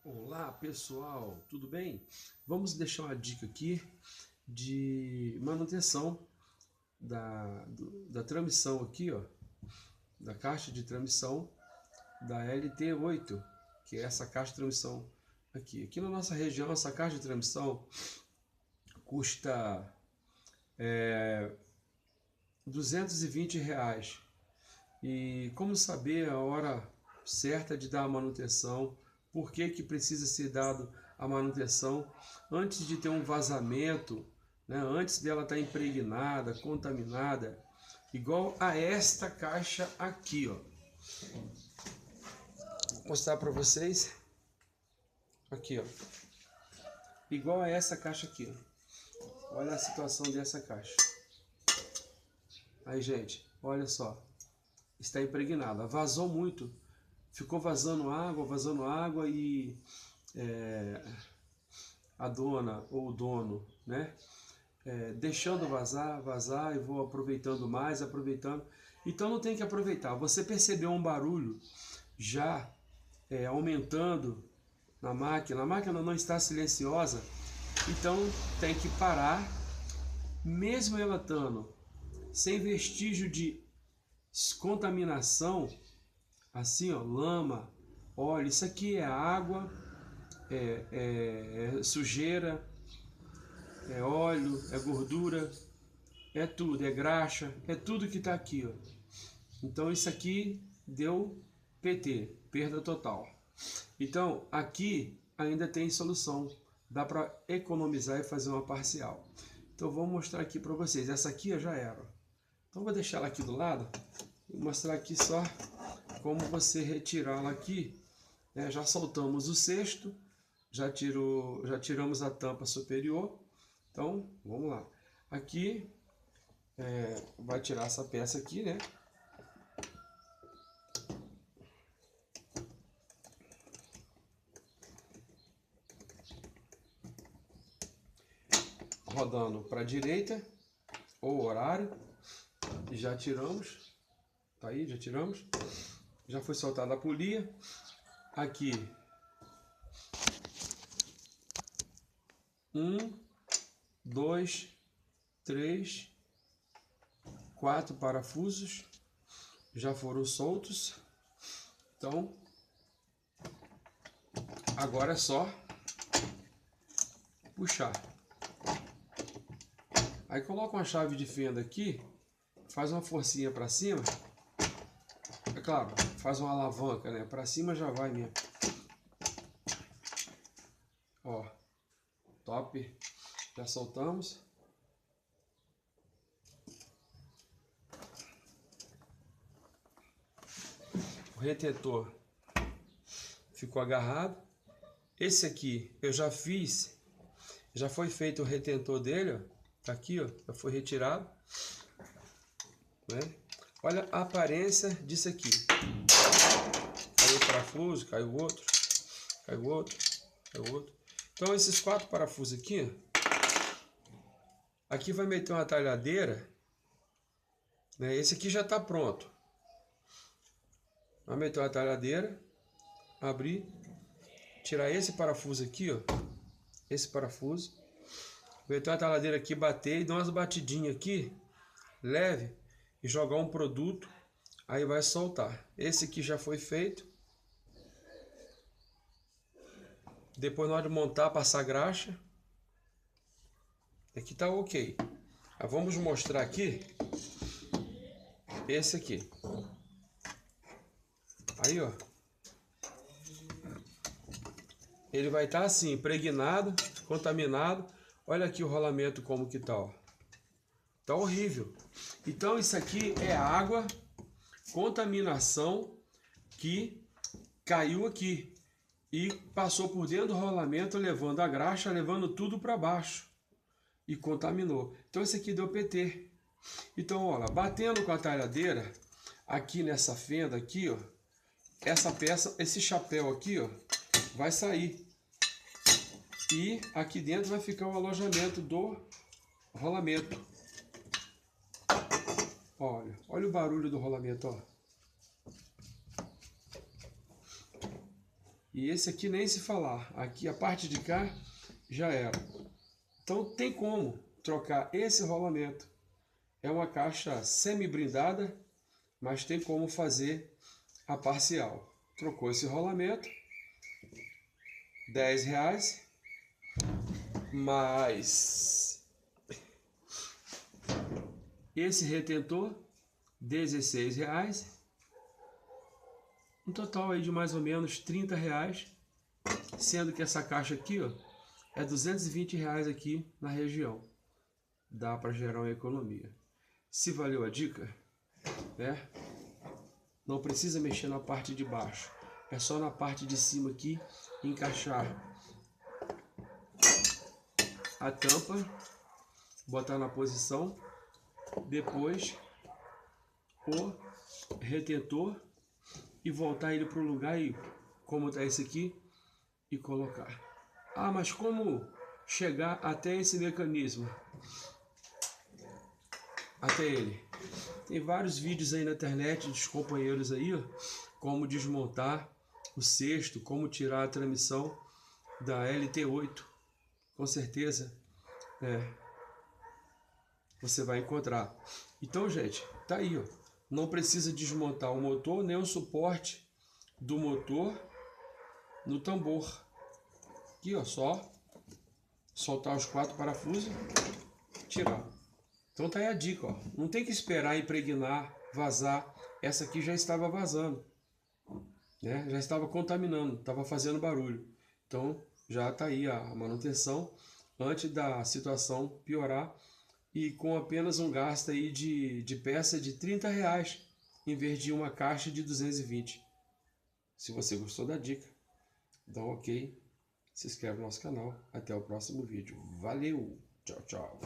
Olá pessoal, tudo bem? Vamos deixar uma dica aqui de manutenção da transmissão aqui, ó, da caixa de transmissão da LT8, que é essa caixa de transmissão aqui. Aqui na nossa região, essa caixa de transmissão custa R$ 220. E como saber a hora certa de dar a manutenção? Por que precisa ser dado a manutenção antes de ter um vazamento, né? Antes dela estar impregnada, contaminada, igual a esta caixa aqui, ó. Vou mostrar para vocês aqui, ó, igual a essa caixa aqui, ó. Olha a situação dessa caixa. Aí, gente, olha só, está impregnada, vazou muito. Ficou vazando água e a dona ou o dono, né? Deixando vazar e vou aproveitando. Então não tem que aproveitar. Você percebeu um barulho já aumentando na máquina, a máquina não está silenciosa, então tem que parar, mesmo ela estando sem vestígio de contaminação. Assim, ó, lama, óleo, isso aqui é água, sujeira, é óleo, é gordura, é tudo, é graxa, é tudo que está aqui, ó. Então isso aqui deu PT, perda total. Então aqui ainda tem solução, dá para economizar e fazer uma parcial. Então vou mostrar aqui para vocês, essa aqui já era. Então vou deixar ela aqui do lado e mostrar aqui só como você retirá-la aqui, né? Já soltamos o cesto, já tiramos a tampa superior. Então, vamos lá. Aqui, vai tirar essa peça aqui, né? Rodando para a direita, ou horário, já tiramos. Tá aí, já tiramos. Já foi soltada a polia. Aqui, 1, 2, 3, 4 parafusos já foram soltos. Então, agora é só puxar. Aí coloca uma chave de fenda aqui, faz uma forcinha para cima. É claro, faz uma alavanca, né? Para cima já vai mesmo. Ó, top. Já soltamos. O retentor ficou agarrado. Esse aqui eu já fiz, já foi feito o retentor dele, ó. Tá aqui, ó, já foi retirado, né? Olha a aparência disso aqui. Caiu o parafuso, caiu outro, caiu outro, caiu outro. Então esses 4 parafusos aqui, aqui vai meter uma talhadeira, né? Esse aqui já está pronto. Vai meter uma talhadeira, abrir, tirar esse parafuso aqui, ó, esse parafuso, meter uma talhadeira aqui, bater e dar umas batidinhas aqui, leve, e jogar um produto, aí vai soltar. Esse aqui já foi feito. Depois na hora de montar, passar graxa. Aqui tá ok. Aí vamos mostrar aqui esse aqui. Aí, ó, ele vai estar assim, impregnado, contaminado. Olha aqui o rolamento como que tá, ó. Tá horrível. Então isso aqui é água, contaminação que caiu aqui e passou por dentro do rolamento, levando a graxa, levando tudo para baixo e contaminou. Então esse aqui deu PT. Então, olha, batendo com a talhadeira aqui nessa fenda aqui, ó, essa peça, esse chapéu aqui, ó, vai sair. E aqui dentro vai ficar o alojamento do rolamento. Olha o barulho do rolamento, ó. E esse aqui nem se falar. Aqui a parte de cá já era. Então tem como trocar esse rolamento. É uma caixa semi-blindada, mas tem como fazer a parcial. Trocou esse rolamento, R$10, mais esse retentor, R$16. Um total aí de mais ou menos R$30, sendo que essa caixa aqui, ó, é R$220 aqui na região. Dá para gerar uma economia. Se valeu a dica, né? Não precisa mexer na parte de baixo. É só na parte de cima aqui encaixar a tampa, botar na posição, depois o retentor e voltar ele para o lugar e como está esse aqui e colocar. Ah, mas como chegar até esse mecanismo? Até ele. Tem vários vídeos aí na internet dos companheiros aí, ó, como desmontar o cesto, como tirar a transmissão da LT8. Com certeza, você vai encontrar. Então, gente, tá aí, ó. Não precisa desmontar o motor, nem o suporte do motor no tambor. Aqui, ó, só soltar os 4 parafusos, tirar. Então tá aí a dica, ó. Não tem que esperar impregnar, vazar. Essa aqui já estava vazando, né? Já estava contaminando, estava fazendo barulho. Então já tá aí a manutenção antes da situação piorar e com apenas um gasto aí de peça de R$30 em vez de uma caixa de 220. Se você gostou da dica, dá um ok, se inscreve no nosso canal. Até o próximo vídeo. Valeu! Tchau, tchau!